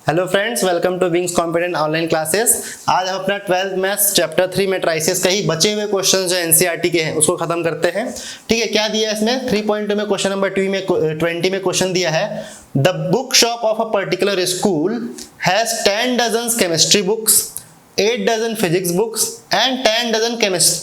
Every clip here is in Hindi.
Hello friends, welcome to wings competent online classes. आज हम अपना 12th मैथ्स चैप्टर 3 मैट्रिसेस का ही बचे हुए क्वेश्चन जो एनसीईआरटी के हैं उसको खत्म करते हैं। ठीक है, क्या दिया है इसमें 3.2 में क्वेश्चन नंबर 20 में क्वेश्चन दिया है, the book shop of a particular school has 10 dozen chemistry books, 8 dozen physics books and 10 dozen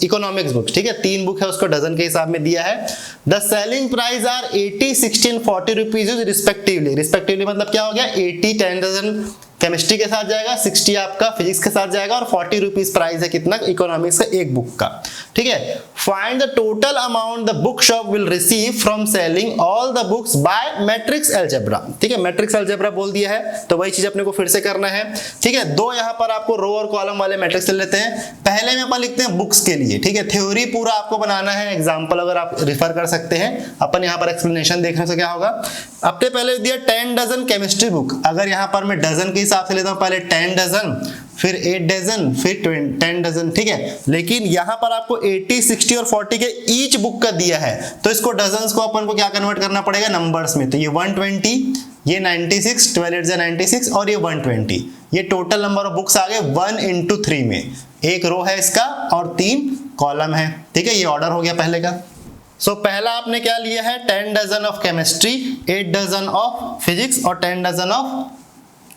economics books. ठीक है, 3 बुक है उसको डजन के हिसाब में दिया है। The selling price are 80, 60 and 40 rupees respectively मतलब क्या हो गया, 80 10 डजन केमिस्ट्री के साथ जाएगा, 60 आपका फिजिक्स के साथ जाएगा और 40 रुपीज प्राइस है कितना, इकोनॉमिक्स का एक बुक का। ठीक है, find the total amount the book shop will receive from selling all the books by matrix algebra. ठीक है, मैट्रिक्स अलजेब्रा बोल दिया है तो वही चीज अपने को फिर से करना है। ठीक है, दो यहां पर आपको रो और कॉलम वाले मैट्रिक्स ले लेते हैं। पहले में अपन लिखते हैं बुक्स के लिए। ठीक है, थ्योरी पूरा आपको बनाना है, एग्जांपल अगर आप रिफर कर सकते हैं, अपन यहां पर एक्सप्लेनेशन देखने से क्या होगा। अपने पहले दिया 10 डजन केमिस्ट्री बुक, अगर यहां पर मैं डजन के हिसाब से लेता हूं, पहले 10 डजन फिर 8 डजन फिर 10 डजन। ठीक है, लेकिन यहां पर आपको 80, 60 और 40 के ईच बुक का दिया है तो इसको डजन्स को अपन को क्या कन्वर्ट करना पड़ेगा नंबर्स में। तो ये 120, ये 96, 12 8 96 और ये 120, ये टोटल नंबर ऑफ बुक्स आ गए 1 into 3 में। एक रो है इसका और 3 कॉलम है। ठीक है, ये ऑर्डर हो गया पहले का। सो पहला आपने क्या लिया है, 10 dozen of chemistry, 8 dozen of physics और 10 डजन ऑफ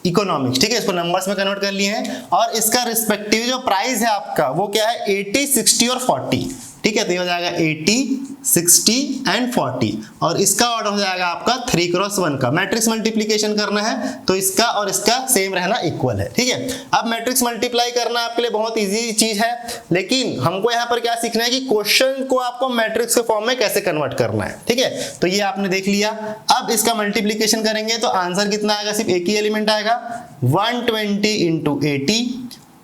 इकोनॉमिक्स। ठीक है, इसको नंबर्स में कन्वर्ट कर लिए हैं और इसका रिस्पेक्टिव जो प्राइस है आपका वो क्या है, 80, 60 और 40। ठीक है, तो ये हो जाएगा 80, 60 एंड 40 और इसका ऑर्डर हो जाएगा आपका 3x1 का। मैट्रिक्स मल्टीप्लीकेशन करना है तो इसका और इसका सेम रहना इक्वल है। ठीक है, अब मैट्रिक्स मल्टीप्लाई करना आपके लिए बहुत इजी चीज है, लेकिन हमको यहाँ पर क्या सीखना है कि क्वेश्चन को आपको मैट्रिक्स के फॉर्म में कैसे कन्वर्ट करना है। ठीक है, तो ये आपने देख लिया। अब इसका मल्टीप्लीकेशन करेंगे तो आंसर कितना आएगा, सिर्फ एक ही एलिमेंट आएगा, 120 इंटू 80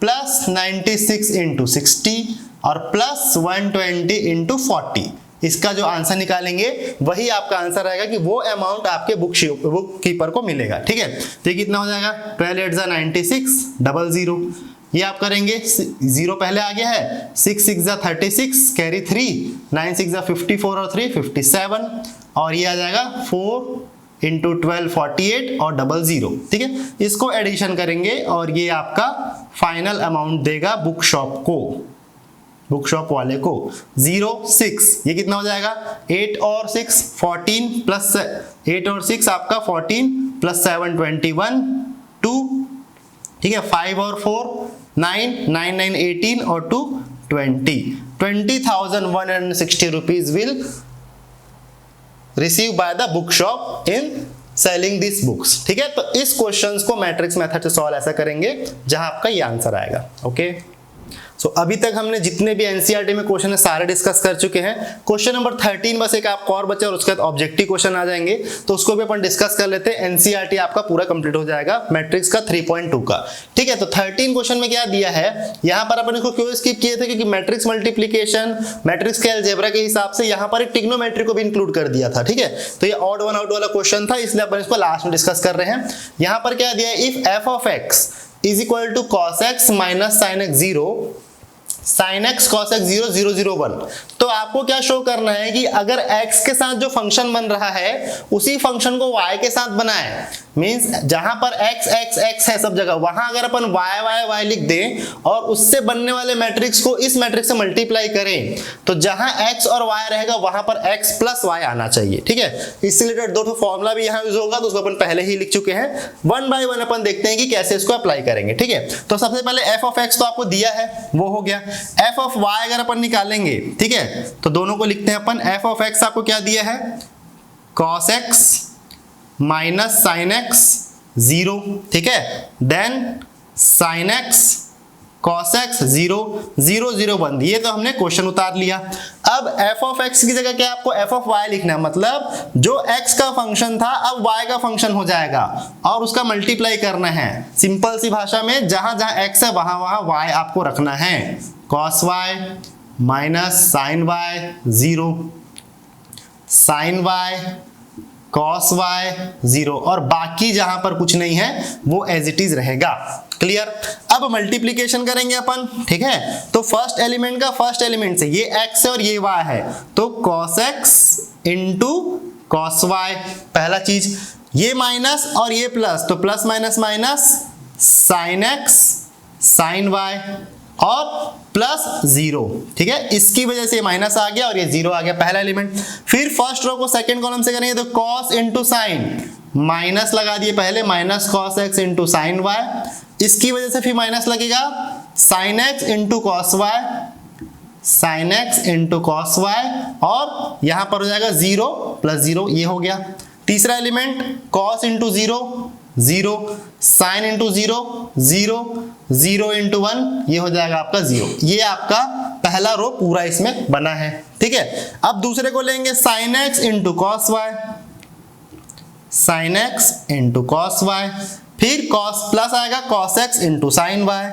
प्लस 96 इंटू 60 और प्लस 120 इंटू 40। इसका जो आंसर निकालेंगे वही आपका आंसर आएगा कि वो अमाउंट आपके बुक कीपर को मिलेगा। ठीक है, तो ये कितना हो जाएगा, 12 8 96 00। ये आप करेंगे, 0 पहले आ गया है, 6 6 36 कैरी 3, 9 6 54 और 3 57 और ये आ जाएगा 4 इंटू 12 48 और 00। ठीक है, इसको एडिशन करेंगे और ये आपका फाइनल अमाउंट देगा बुक शॉप को, बुक शॉप वाले को 0 6। ये कितना हो जाएगा, 8 और 6 14 प्लस 8 और 6 आपका 14 प्लस 7 21 2। ठीक है, 5 और 4 9 9 9 18 और 2 20,160 rupees will receive by the book shop in selling this books. ठीक है, तो इस क्वेश्चंस को मैट्रिक्स मेथड से सॉल्व ऐसा करेंगे जहां आपका ये आंसर आएगा। ओके, सो अभी तक हमने जितने भी एनसीईआरटी में क्वेश्चन है सारे डिस्कस कर चुके हैं। क्वेश्चन नंबर 13 बस एक आपको और बचा और उसके बाद ऑब्जेक्टिव क्वेश्चन आ जाएंगे तो उसको भी अपन डिस्कस कर लेते हैं। एनसीईआरटी आपका पूरा कंप्लीट हो जाएगा मैट्रिक्स का 3.2 का। ठीक है, तो 13 क्वेश्चन में क्या दिया है, यहाँ पर अपन इसको क्यों स्किप किए थे, क्योंकि मैट्रिक्स मल्टीप्लीकेशन मैट्रिक्स के अलजेब्रा के हिसाब से यहाँ पर एक ट्रिग्नोमेट्री को भी इंक्लूड कर दिया था। ठीक है, तो ये ऑड वन आउट वाला क्वेश्चन था, इसलिए अपन इसको लास्ट में डिस्कस कर रहे हैं। यहाँ पर क्या दिया है, if f of x is equal to cos x minus sine x 0 sin x cos x 0 0 0 1, तो आपको क्या शो करना है कि अगर x के साथ जो फंक्शन बन रहा है उसी फंक्शन को y के साथ बनाए। मींस जहां पर x x x है सब जगह, वहां अगर अपन y y y लिख दें और उससे बनने वाले मैट्रिक्स को इस मैट्रिक्स से मल्टीप्लाई करें तो जहां x और y रहेगा वहां पर x प्लस y आना चाहिए। ठीक है, इससे रिलेटेड दो फॉर्मूला भी यहां यूज होगा तो उसको अपन पहले ही लिख चुके हैं। 1 बाय 1 अपन देखते हैं कि कैसे इसको अप्लाई करेंगे। ठीक है, तो सबसे पहले f ऑफ x तो आपको दिया है, वो हो गया। f ऑफ y अगर अपन निकालेंगे, ठीक है, तो दोनों को लिखते हैं अपन। f ऑफ x आपको क्या दिया है, cos x minus sine x 0। ठीक है, then sine x cos x 0 0 0 1, ये तो हमने क्वेश्चन उतार लिया। अब f ऑफ x की जगह क्या आपको f ऑफ y लिखना है, मतलब जो x का फंक्शन था अब y का फंक्शन हो जाएगा और उसका मल्टीप्लाई करना है। सिंपल सी भाषा में जहां जहां x है वहां वहां y आपको रखना है। cos y minus sine y 0, sine y cos y 0 और बाकी जहां पर कुछ नहीं है वो एज इट इज रहेगा। क्लियर, अब मल्टीप्लीकेशन करेंगे अपन। ठीक है, तो फर्स्ट एलिमेंट का फर्स्ट एलिमेंट से ये x है और ये y है तो cos x into cos y, पहला चीज। ये माइनस और ये प्लस, तो plus minus minus sine x sine y और प्लस 0, ठीक है। इसकी वजह से माइनस आ गया और ये 0 आ गया, पहला एलिमेंट। फिर फर्स्ट रो को सेकंड कॉलम से करेंगे तो कॉस इंटू साइन, माइनस लगा दिए पहले, minus cos x into sine y. इसकी वजह से फिर माइनस लगेगा sine x into cos y, sine x into cos y, और यहां पर हो जाएगा 0 प्लस 0, ये हो गया। तीसरा element cos into 0 0, sign into 0 0, 0 into 1, ये हो जाएगा आपका 0। ये आपका पहला रो पूरा इसमें बना है, ठीक है। अब दूसरे को लेंगे sine x into cos y, sine x into cos y, फिर कॉस प्लस आएगा cos x into sine y,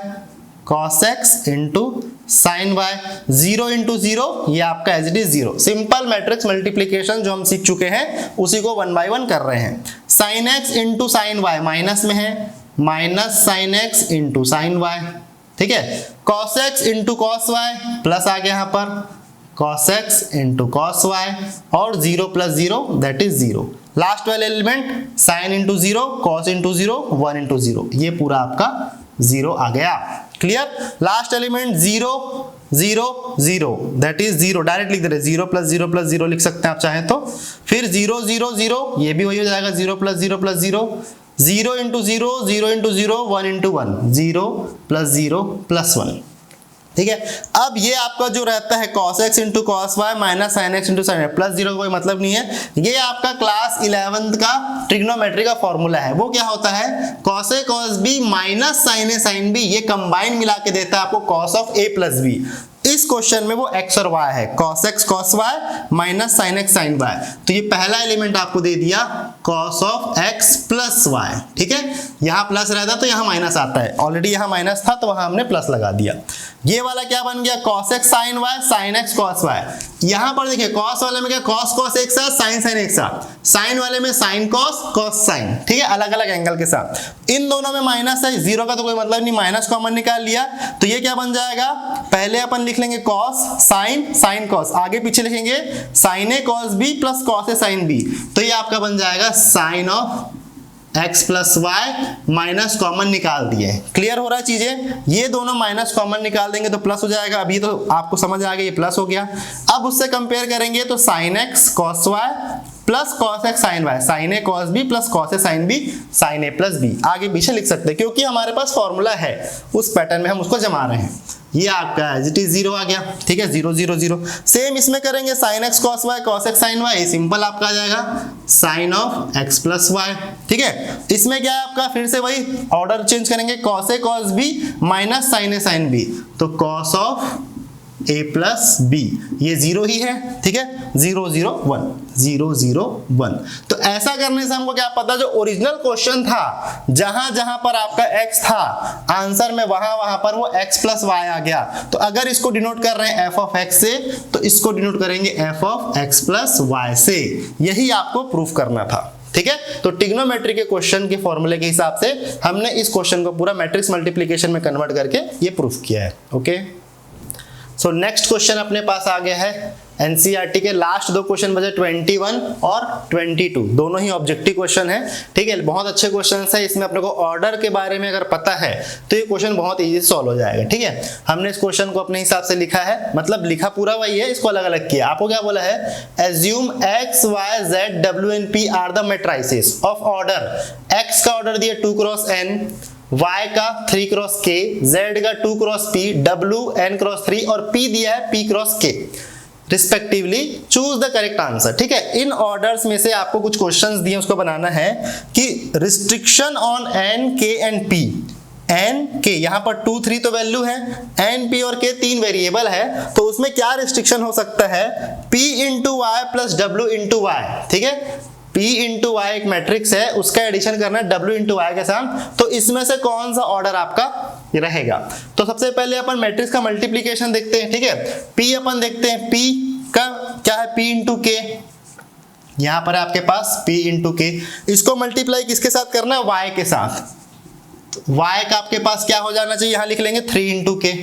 cos x into sine y, 0 into 0, ये आपका as it is 0। Simple matrix multiplication जो हम सीख चुके हैं उसी को 1 बाय 1 कर रहे हैं। Sine x into sine y minus में है, minus sine x into sine y, ठीक है। Cos x into cos y plus आ गया यहाँ पर cos x into cos y, और 0 प्लस 0 दैट इज 0। लास्ट वाले element sine into 0, cos into 0, 1 into 0, ये पूरा आपका 0 आ गया। Clear. Last element 0 0 0 that is 0, direct लिख दे रहे 0 प्लस 0 प्लस 0 लिख सकते हैं आप चाहें तो। फिर 0 0 0, ये भी वही हो जाएगा 0 plus 0 plus 0, 0 into 0, 0 into 0, 1 into 1, 0 plus 0 plus 1, ठीक है। अब ये आपका जो रहता है cos x into cos y minus sine x into sine, plus 0 का कोई मतलब नहीं है। ये आपका क्लास 11th का ट्रिग्नोमेट्री का फॉर्मूला है। वो क्या होता है, cos a cos b minus sine a sine b, ये कंबाइन मिला के देता है आपको cos of a plus b। इस क्वेश्चन में वो x और y है, cos x cos y minus sine x sine y। तो ये पहला एलिमेंट आपको दे दिया cos of x plus y, ठीक है। यहाँ प्लस रहता तो यहाँ माइनस आता है, ऑलरेडी यहाँ माइनस था तो वहां हमने प्लस लगा दिया। ये वाला क्या बन गया cos x sin y sin x cos y। यहां पर देखिए cos वाले में क्या cos cos एक साथ, sin sin एक साथ, sin वाले में sin cos cos sin, ठीक है, अलग अलग एंगल के साथ। इन दोनों में माइनस है, 0 का तो कोई मतलब नहीं, माइनस कॉमन निकाल लिया तो ये क्या बन जाएगा, पहले अपन लिख लेंगे cos sin sin cos, आगे पीछे लिखेंगे sin a cos b plus cos a sin b, तो ये आपका बन जाएगा sin of x plus y, minus common निकाल दिए। क्लियर हो रहा है चीजें, ये दोनों माइनस कॉमन निकाल देंगे तो प्लस हो जाएगा। अभी तो आपको समझ आ गया ये प्लस हो गया। अब उससे कंपेयर करेंगे तो sin x cos y plus cos x sin y, sin a cos b plus cos a sin b, sin a plus b, आगे पीछे लिख सकते हैं क्योंकि हमारे पास फॉर्मूला है, उस पैटर्न में हम उसको जमा रहे हैं। ये आपका एज इट इज 0 आ गया, ठीक है, 0 0 0। सेम इसमें करेंगे sin x cos y cos x sin y, simple आपका आ जाएगा sin of x plus y, ठीक है। इसमें क्या है आपका, फिर से वही ऑर्डर चेंज करेंगे, cos a cos b minus sin a sin b, तो cos of a plus b, ये 0 ही है, ठीक है, 0 0 1 0 0 1। तो ऐसा करने से हमको क्या पता, जो ओरिजिनल क्वेश्चन था जहां जहां पर आपका x था आंसर में, वहां पर वो x प्लस y आ गया। तो अगर इसको डिनोट कर रहे हैं f ऑफ x से तो इसको डिनोट करेंगे f of x plus y से, यही आपको प्रूफ करना था, ठीक है। तो ट्रिग्नोमेट्री के क्वेश्चन के फॉर्मूले के हिसाब से हमने इस क्वेश्चन को पूरा मैट्रिक्स मल्टीप्लिकेशन में कन्वर्ट करके ये प्रूफ किया है। ओके, सो नेक्स्ट क्वेश्चन अपने पास आ गया है एनसीईआरटी के लास्ट दो क्वेश्चन बचे 21 और 22, दोनों ही ऑब्जेक्टिव क्वेश्चन है, ठीक है। बहुत अच्छे क्वेश्चन है, इसमें अपने को ऑर्डर के बारे में अगर पता है तो ये क्वेश्चन बहुत इजी सॉल्व हो जाएगा, ठीक है। हमने इस क्वेश्चन को अपने हिसाब से लिखा है, मतलब लिखा पूरा वही है, इसको अलग अलग किया। आपको क्या बोला है, assume x y z w and p are the matrices of order, x का ऑर्डर दिया 2 क्रॉस n, y का 3 क्रॉस k, z का 2 cross p, w n cross 3 और p दिया है p cross k respectively. Choose the correct answer, ठीक है। इन ऑर्डर्स में से आपको कुछ क्वेश्चंस दिए, उसको बनाना है कि restriction on n k and p, n k यहाँ पर 2 3 तो वैल्यू है, n p और k 3 वेरिएबल है, तो उसमें क्या रिस्ट्रिक्शन हो सकता है, p into y plus w into y, ठीक है। p इंटू वाई एक मैट्रिक्स है, उसका एडिशन करना है w इंटू वाई के साथ, तो इसमें से कौन सा ऑर्डर आपका रहेगा। तो सबसे पहले अपन मैट्रिक्स का मल्टीप्लिकेशन देखते हैं, ठीक है। p अपन देखते हैं, p का क्या है, p इंटू k, यहां पर है आपके पास p इंटू k, इसको मल्टीप्लाई किसके साथ करना है, y के साथ। y का आपके पास क्या हो जाना चाहिए, यहां लिख लेंगे 3 इंटू k,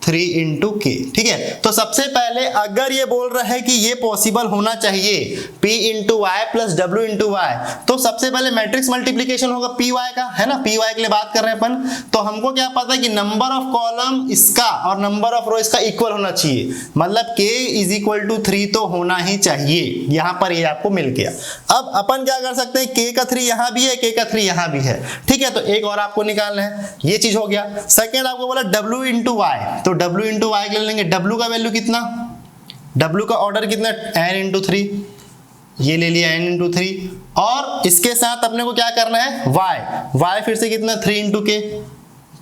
3 इंटू के। ठीक है, तो सबसे पहले अगर ये बोल रहा है कि ये पॉसिबल होना चाहिए p इंटू वाई प्लस डब्ल्यू इंटू वाई, तो सबसे पहले मैट्रिक्स मल्टीप्लीकेशन होगा पी वाई का, है ना, पी वाई के लिए बात कर रहे हैं अपन। तो हमको क्या पता है कि नंबर ऑफ कॉलम इसका और नंबर ऑफ रो इसका इक्वल होना चाहिए, मतलब k इज इक्वल टू 3 तो होना ही चाहिए। यहां पर ये आपको मिल गया। अब अपन क्या कर सकते हैं, k का 3 यहां भी है, k का 3 यहां भी है। ठीक है, तो एक और आपको निकालना है, ये चीज हो गया। सेकेंड आपको बोला w इंटू वाई, तो w इंटू वाई के लिए लेंगे, w का वैल्यू कितना, w का ऑर्डर कितना, n इंटू 3, ये ले लिया n इंटू 3, और इसके साथ अपने को क्या करना है y फिर से कितना 3 इंटू के,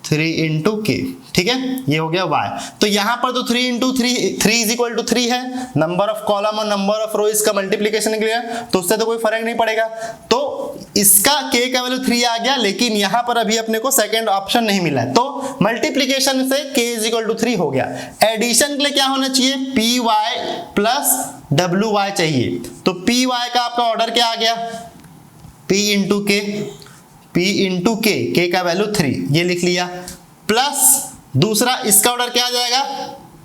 3 इंटू के। ठीक है, ये हो गया y। तो यहां पर तो 3 इंटू 3 इज इक्वल टू 3 है, नंबर ऑफ कॉलम और नंबर ऑफ रो इसका मल्टीप्लीकेशन निकलेगा, तो उससे तो कोई फर्क नहीं पड़ेगा। तो इसका k का वैल्यू 3 आ गया, लेकिन यहां पर अभी अपने को सेकंड ऑप्शन नहीं मिला है, तो मल्टीप्लीकेशन से k इज इक्वल टू 3 हो गया। एडिशन के लिए क्या होना चाहिए, py प्लस wy चाहिए। तो py का आपका ऑर्डर क्या आ गया, p इंटू के, p इंटू के का वैल्यू 3, ये लिख लिया, प्लस दूसरा इसका ऑर्डर क्या आ जाएगा,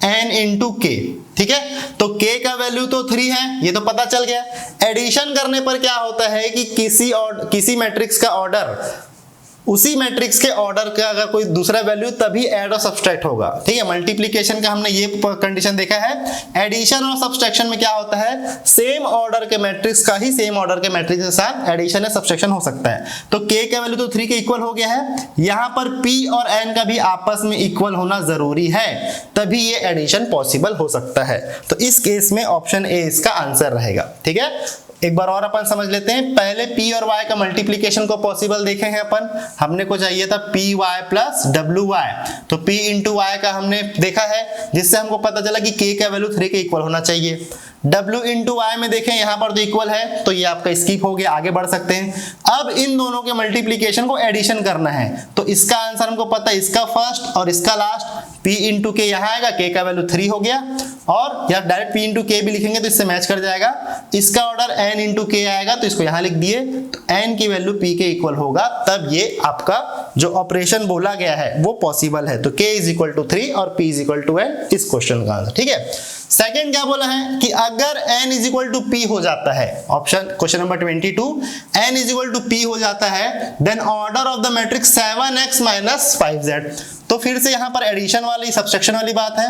n इंटू के। ठीक है, तो k का वैल्यू तो 3 है, ये तो पता चल गया। एडिशन करने पर क्या होता है कि किसी मैट्रिक्स का ऑर्डर उसी मैट्रिक्स के ऑर्डर का अगर कोई दूसरा वैल्यू तभी ऐड और सब्सट्रैक्ट होगा। ठीक है, मल्टीप्लिकेशन का हमने ये कंडीशन देखा है। एडिशन और सब्सट्रैक्शन में क्या होता है, सेम ऑर्डर के मैट्रिक्स का ही सेम ऑर्डर के मैट्रिक्स के साथ एडिशन या सब्सट्रैक्शन हो सकता है। तो k का वैल्यू तो 3 के इक्वल हो गया है, यहां पर p और n का भी आपस में इक्वल होना जरूरी है, तभी ये एडिशन पॉसिबल हो सकता है। तो इस केस में ऑप्शन ए इसका आंसर रहेगा। ठीक है, एक बार और अपन समझ लेते हैं। पहले p और y का मल्टीप्लिकेशन को पॉसिबल देखे हैं अपन, हमने को चाहिए था py प्लस wy, तो p इंटू y का हमने देखा है, जिससे हमको पता चला कि k का वैल्यू 3 के इक्वल होना चाहिए। w इंटू y में देखें यहाँ पर तो इक्वल है, तो ये आपका स्किप हो गया, आगे बढ़ सकते हैं। अब इन दोनों के मल्टीप्लिकेशन को एडिशन करना है, तो इसका आंसर हमको पता है, इसका फर्स्ट और इसका लास्ट, p इंटू के यहाँ आएगा, k का वैल्यू 3 हो गया, और या डायरेक्ट p इंटू के भी लिखेंगे तो इससे मैच कर जाएगा। इसका ऑर्डर n इंटू के आएगा, तो इसको यहाँ लिख दिए, तो n की वैल्यू p के इक्वल होगा, तब ये आपका जो ऑपरेशन बोला गया है वो पॉसिबल है। तो k इज इक्वल टू 3 और p is equal to n इस क्वेश्चन का आंसर। ठीक है, सेकंड क्या बोला है कि अगर n is equal to p हो जाता है, option question number 22, n is equal to p हो जाता है, then order of the matrix 7x minus 5z। तो फिर से यहाँ पर एडिशन वाली सब्सट्रैक्शन वाली बात है।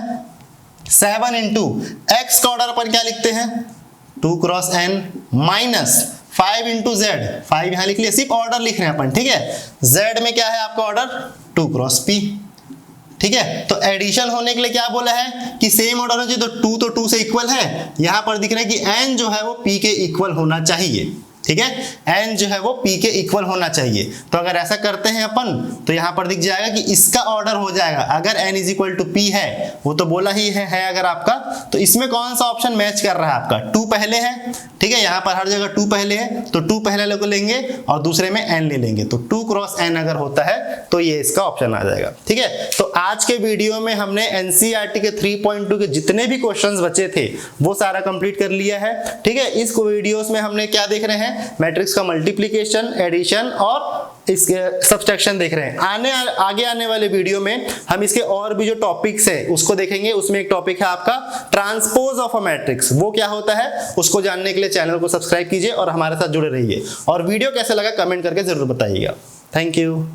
7 इंटू एक्स का ऑर्डर अपन क्या लिखते हैं, 2 cross n minus 5 into Z, 5 यहां लिख लिया, सिर्फ ऑर्डर लिख रहे हैं अपन। ठीक है, z में क्या है आपका ऑर्डर, 2 क्रॉस p। ठीक है, तो एडिशन होने के लिए क्या बोला है कि सेम ऑर्डर होना चाहिए, तो 2 से इक्वल है, यहां पर दिख रहा है कि n जो है वो p के इक्वल होना चाहिए। ठीक है, n जो है वो p के इक्वल होना चाहिए। तो अगर ऐसा करते हैं अपन, तो यहां पर दिख जाएगा कि इसका ऑर्डर हो जाएगा, अगर n is equal to p है, वो तो बोला ही है अगर आपका, तो इसमें कौन सा ऑप्शन मैच कर रहा है आपका, 2 पहले है। ठीक है, यहां पर हर जगह 2 पहले है, तो 2 पहले को लेंगे और दूसरे में n ले लेंगे, तो 2 क्रॉस n अगर होता है तो ये इसका ऑप्शन आ जाएगा। ठीक है, तो आज के वीडियो में हमने एनसीईआरटी के 3.2 के जितने भी क्वेश्चंस बचे थे वो सारा कंप्लीट कर लिया है। ठीक है, इस वीडियोस में हमने क्या देख रहे हैं, मैट्रिक्स का मल्टीप्लिकेशन, एडिशन और इसके सब्सट्रैक्शन देख रहे हैं। आगे आने वाले वीडियो में हम इसके और भी जो टॉपिक्स है उसको देखेंगे। उसमें एक टॉपिक है आपका ट्रांसपोज ऑफ अ मैट्रिक्स, वो क्या होता है उसको जानने के लिए चैनल को सब्सक्राइब कीजिए और हमारे साथ जुड़े रहिए। और वीडियो कैसे लगा कमेंट करके जरूर बताइएगा। Thank you.